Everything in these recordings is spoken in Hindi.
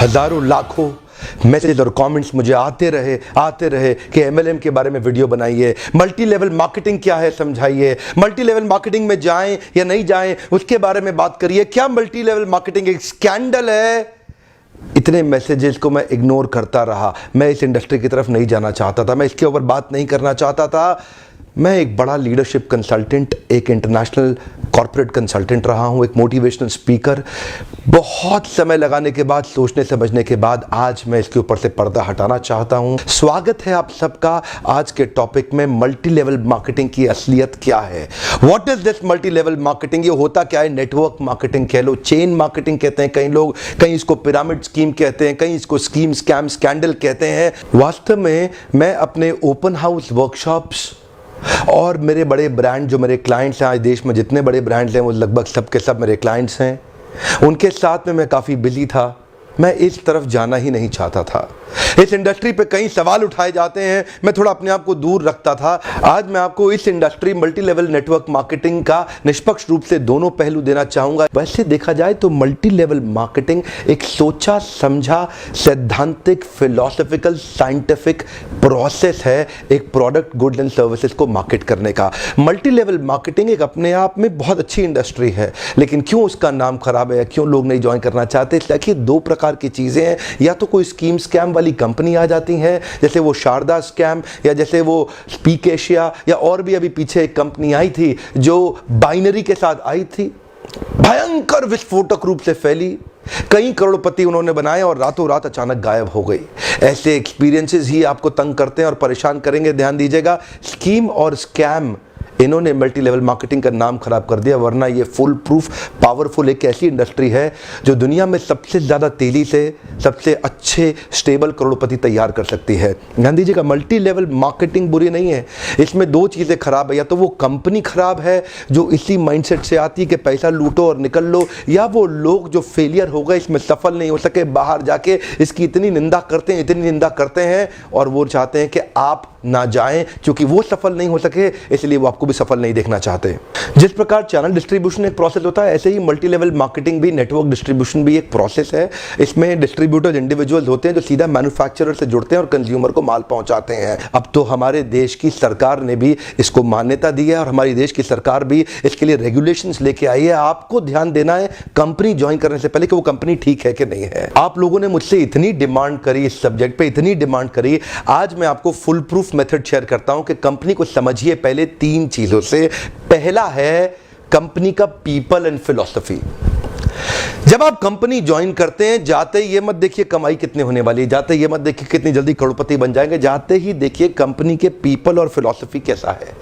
हजारों लाखों मैसेज और कमेंट्स मुझे आते रहे कि एमएलएम के बारे में वीडियो बनाइए, मल्टी लेवल मार्केटिंग क्या है समझाइए, मल्टी लेवल मार्केटिंग में जाएं या नहीं जाएं उसके बारे में बात करिए, क्या मल्टी लेवल मार्केटिंग एक स्कैंडल है। इतने मैसेजेस को मैं इग्नोर करता रहा। मैं इस इंडस्ट्री की तरफ नहीं जाना चाहता था, मैं इसके ऊपर बात नहीं करना चाहता था। मैं एक बड़ा लीडरशिप कंसल्टेंट, एक इंटरनेशनल कॉर्पोरेट कंसल्टेंट रहा हूं, एक मोटिवेशनल स्पीकर। बहुत समय लगाने के बाद, सोचने समझने के बाद आज मैं इसके ऊपर से पर्दा हटाना चाहता हूं। स्वागत है आप सबका आज के टॉपिक में, मल्टी लेवल मार्केटिंग की असलियत क्या है। What is this multi level marketing? ये होता क्या है? नेटवर्क मार्केटिंग कह लो, चेन मार्केटिंग कहते हैं कई लोग, कहीं इसको पिरामिड स्कीम कहते हैं, कहीं इसको स्कीम स्कैम स्कैंडल कहते हैं। वास्तव में मैं अपने ओपन हाउस वर्कशॉप्स और मेरे बड़े ब्रांड जो मेरे क्लाइंट्स हैं, आज देश में जितने बड़े ब्रांड्स हैं वो लगभग सब के सब मेरे क्लाइंट्स हैं, उनके साथ में मैं काफ़ी बिजी था। मैं इस तरफ जाना ही नहीं चाहता था। इस इंडस्ट्री पे कई सवाल उठाए जाते हैं, मैं थोड़ा अपने आप को दूर रखता था। आज मैं आपको इस industry multi level network marketing का निष्पक्ष रूप से दोनों पहलू देना चाहूंगा। वैसे देखा जाए तो मल्टी लेवल मार्केटिंग एक सोचा समझा सैद्धांतिक फिलोसॉफिकल साइंटिफिक प्रोसेस है एक प्रोडक्ट गुड्स एंड सर्विसेज को मार्केट करने का। मल्टी लेवल मार्केटिंग एक अपने आप में बहुत अच्छी इंडस्ट्री है, लेकिन क्यों उसका नाम खराब है, क्यों लोग नहीं ज्वाइन करना चाहते? देखिए, दो प्रकार की चीजें हैं। या तो कोई स्कीम स्कैम वाली कंपनी आ जाती है, जैसे वो शारदा स्कैम या जैसे वो स्पीक एशिया, या और भी अभी पीछे एक कंपनी आई थी जो बाइनरी के साथ आई थी, भयंकर विस्फोटक रूप से फैली, कई करोड़पति उन्होंने बनाए और रातों रात अचानक गायब हो गई। ऐसे एक्सपीरियंसेस ही आपको तंग करते हैं और परेशान करेंगे। ध्यान दीजिएगा, स्कीम और स्कैम इन्होंने मल्टी लेवल मार्केटिंग का नाम खराब कर दिया, वरना ये फुल प्रूफ पावरफुल एक ऐसी इंडस्ट्री है जो दुनिया में सबसे ज़्यादा तेजी से सबसे अच्छे स्टेबल करोड़पति तैयार कर सकती है। ध्यान दीजिएगा, मल्टी लेवल मार्केटिंग बुरी नहीं है, इसमें दो चीज़ें खराब है। या तो वो कंपनी खराब है जो इसी माइंडसेट से आती है कि पैसा लूटो और निकल लो, या वो लोग जो फेलियर हो गए, इसमें सफल नहीं हो सके, बाहर जाके इसकी इतनी निंदा करते हैं और वो चाहते हैं कि आप ना जाएं, क्योंकि वो सफल नहीं हो सके इसलिए वो आपको भी सफल नहीं देखना चाहते। जिस प्रकार चैनल डिस्ट्रीब्यूशन एक प्रोसेस होता है, ऐसे ही मल्टी लेवल मार्केटिंग भी, नेटवर्क डिस्ट्रीब्यूशन भी एक प्रोसेस है। इसमें डिस्ट्रीब्यूटर्स इंडिविजुअल्स होते हैं जो सीधा मैन्युफैक्चरर से जुड़ते हैं और कंज्यूमर को माल पहुंचाते हैं। अब तो हमारे देश की सरकार ने भी इसको मान्यता दी है और हमारी देश की सरकार भी इसके लिए रेगुलेशंस लेके आई है। आपको ध्यान देना है कंपनी ज्वाइन करने से पहले कि वो कंपनी ठीक है कि नहीं है। आप लोगों ने मुझसे इतनी डिमांड करी, इस सब्जेक्ट पे इतनी डिमांड करी, आज मैं आपको फुल प्रूफ मेथड शेयर करता हूं कि कंपनी को समझिए पहले तीन चीजों से। पहला है कंपनी का पीपल एंड फिलॉसफी। जब आप कंपनी ज्वाइन करते हैं, जाते ही ये मत देखिए कमाई कितनी होने वाली है, जाते ही ये मत देखिए कितनी जल्दी करोड़पति बन जाएंगे, जाते ही देखिए कंपनी के पीपल और फिलॉसफी कैसा है।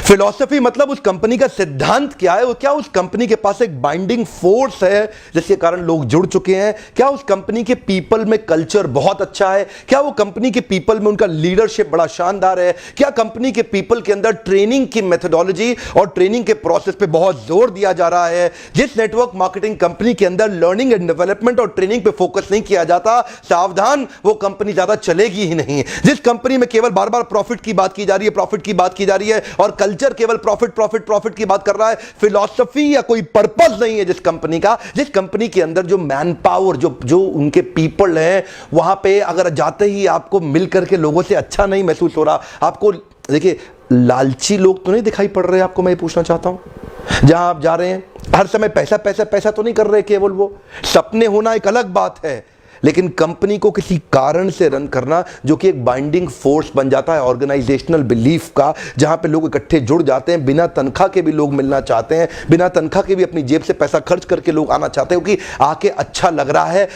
फिलॉसफी मतलब उस कंपनी का सिद्धांत क्या है, वो क्या उस कंपनी के पास एक बाइंडिंग फोर्स है जिसके कारण लोग जुड़ चुके हैं, क्या उस कंपनी के पीपल में कल्चर बहुत अच्छा है, क्या वो कंपनी के पीपल में उनका लीडरशिप बड़ा शानदार है, क्या कंपनी के पीपल के अंदर ट्रेनिंग की मेथोडोलॉजी और ट्रेनिंग के प्रोसेस पे बहुत जोर दिया जा रहा है। जिस नेटवर्क मार्केटिंग कंपनी के अंदर लर्निंग एंड डेवलपमेंट और ट्रेनिंग पे फोकस नहीं किया जाता, सावधान, वो कंपनी ज्यादा चलेगी ही नहीं। जिस कंपनी में केवल बार बार प्रॉफिट की बात की जा रही है, प्रॉफिट की बात की जा रही है और कल्चर केवल प्रॉफिट प्रॉफिट प्रॉफिट की बात कर रहा है, फिलॉसफी या कोई पर्पस नहीं है जिस कंपनी का, जिस कंपनी के अंदर जो मैन पावर, जो उनके पीपल हैं, वहां पे अगर जाते ही आपको मिल करके लोगों से अच्छा नहीं महसूस हो रहा, आपको देखिए लालची लोग तो नहीं दिखाई पड़ रहे आपको, मैं पूछना चाहता हूं, जहां आप जा रहे हैं हर समय पैसा पैसा पैसा तो नहीं कर रहे केवल, वो सपने होना एक अलग बात है, लेकिन कंपनी को किसी कारण से रन करना जो कि एक बाइंडिंग फोर्स बन जाता है ऑर्गेनाइजेशनल बिलीफ का, जहां पे लोग इकट्ठे जुड़ जाते हैं, बिना तनख्वाह के भी लोग मिलना चाहते हैं, बिना तनख्वाह के भी अपनी जेब से पैसा खर्च करके लोग आना चाहते हैं क्योंकि आके अच्छा लग रहा है।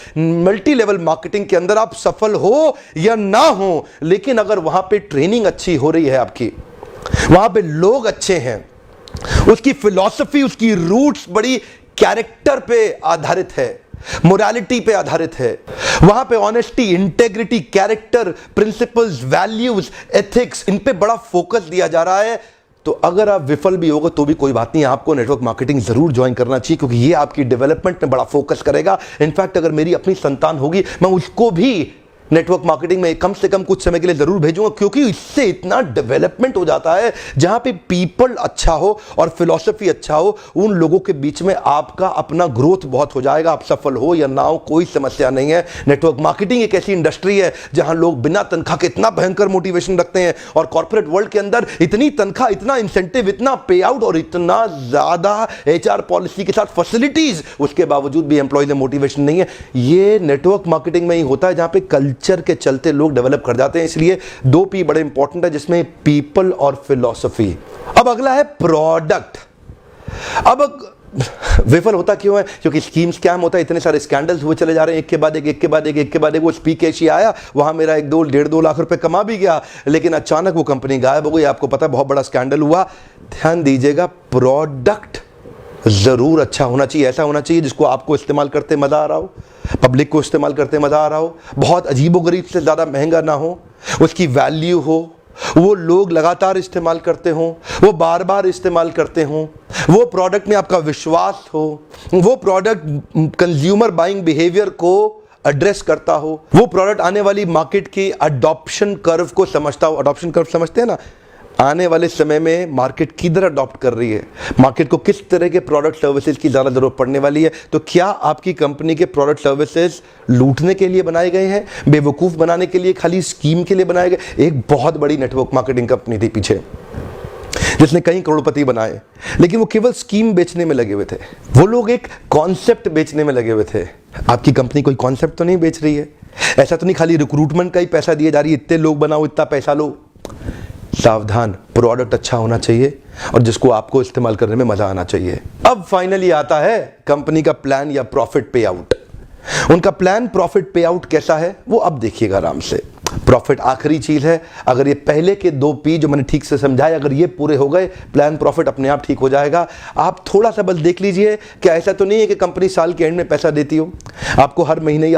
मल्टी लेवल मार्केटिंग के अंदर आप सफल हो या ना हो, लेकिन अगर वहां पे ट्रेनिंग अच्छी हो रही है आपकी, वहां पे लोग अच्छे हैं, उसकी फिलॉसफी, उसकी रूट्स बड़ी कैरेक्टर पे आधारित है, मोरालिटी पे आधारित है, वहां पे honesty, integrity, character, principles, values, ethics, इन पे बड़ा फोकस दिया जा रहा है, तो अगर आप विफल भी होगा तो भी कोई बात नहीं, आपको नेटवर्क मार्केटिंग जरूर ज्वाइन करना चाहिए क्योंकि ये आपकी डेवलपमेंट में बड़ा फोकस करेगा। इनफैक्ट अगर मेरी अपनी संतान होगी, मैं उसको भी नेटवर्क मार्केटिंग में कम से कम कुछ समय के लिए जरूर भेजूंगा, क्योंकि इससे इतना डेवलपमेंट हो जाता है। जहां पे पीपल अच्छा हो और फिलॉसफी अच्छा हो, उन लोगों के बीच में आपका अपना ग्रोथ बहुत हो जाएगा। आप सफल हो या ना हो, कोई समस्या नहीं है। नेटवर्क मार्केटिंग एक ऐसी इंडस्ट्री है जहां लोग बिना तनख्वाह के इतना भयंकर मोटिवेशन रखते हैं, और कॉर्पोरेट वर्ल्ड के अंदर इतनी तनख्वाह, इतना इंसेंटिव, इतना पे आउट और इतना ज्यादा एचआर पॉलिसी के साथ फैसिलिटीज, उसके बावजूद भी एम्प्लॉय में मोटिवेशन नहीं है। ये नेटवर्क मार्केटिंग में ही होता है, जहां पे कल्चर के चलते लोग डेवलप कर जाते हैं। इसलिए 2 P बड़े इंपॉर्टेंट है, जिसमें पीपल और फिलॉसफी। अब अगला है प्रोडक्ट। अब विफल होता क्यों है? क्योंकि स्कीम स्कैम होता है, इतने सारे स्कैंडल्स हुए चले जा रहे हैं, एक के बाद एक, एक के बाद एक, एक के बाद एक। वो स्पीक एशिया आया, वहां मेरा 1-2 लाख रुपए कमा भी गया, लेकिन अचानक वो कंपनी गायब हो गई। आपको पता है, बहुत बड़ा स्कैंडल हुआ। ध्यान दीजिएगा, प्रोडक्ट जरूर अच्छा होना चाहिए। ऐसा होना चाहिए जिसको आपको इस्तेमाल करते मजा आ रहा हो, पब्लिक को इस्तेमाल करते मजा आ रहा हो, बहुत अजीबोगरीब से ज्यादा महंगा ना हो, उसकी वैल्यू हो, वो लोग लगातार इस्तेमाल करते हों, वो बार बार इस्तेमाल करते हों, वो प्रोडक्ट में आपका विश्वास हो, वो प्रोडक्ट कंज्यूमर बाइंग बिहेवियर को एड्रेस करता हो, वो प्रोडक्ट आने वाली मार्केट की अडॉप्शन कर्व को समझता हो। अडॉप्शन कर्व समझते हैं ना? आने वाले समय में मार्केट किधर अडॉप्ट कर रही है, मार्केट को किस तरह के प्रोडक्ट सर्विसेज की ज़्यादा ज़रूरत पड़ने वाली है। तो क्या आपकी कंपनी के प्रोडक्ट सर्विसेज लूटने के लिए बनाए गए हैं, बेवकूफ़ बनाने के लिए, खाली स्कीम के लिए बनाए गए? एक बहुत बड़ी नेटवर्क मार्केटिंग कंपनी थी पीछे, जिसने कई करोड़पति बनाए, लेकिन वो केवल स्कीम बेचने में लगे हुए थे। वो लोग एक कॉन्सेप्ट बेचने में लगे हुए थे। आपकी कंपनी कोई कॉन्सेप्ट तो नहीं बेच रही है? ऐसा तो नहीं खाली रिक्रूटमेंट का ही पैसा दिया जा रही है, इतने लोग बनाओ, इतना पैसा लो? सावधान, प्रोडक्ट अच्छा होना चाहिए और जिसको आपको इस्तेमाल करने में मजा आना चाहिए। अब फाइनली आता है कंपनी का प्लान या प्रॉफिट पे आउट। उनका प्लान प्रॉफिट पे आउट कैसा है वो अब देखिएगा आराम से। प्रॉफिट आखिरी चीज है। अगर ये पहले के 2 P जो मैंने ठीक से समझाए, अगर ये पूरे हो गए, प्लान प्रॉफिट अपने आप ठीक हो जाएगा। आप थोड़ा सा बस देख लीजिए, क्या ऐसा तो नहीं है कि कंपनी साल के एंड में पैसा देती हो आपको हर महीने या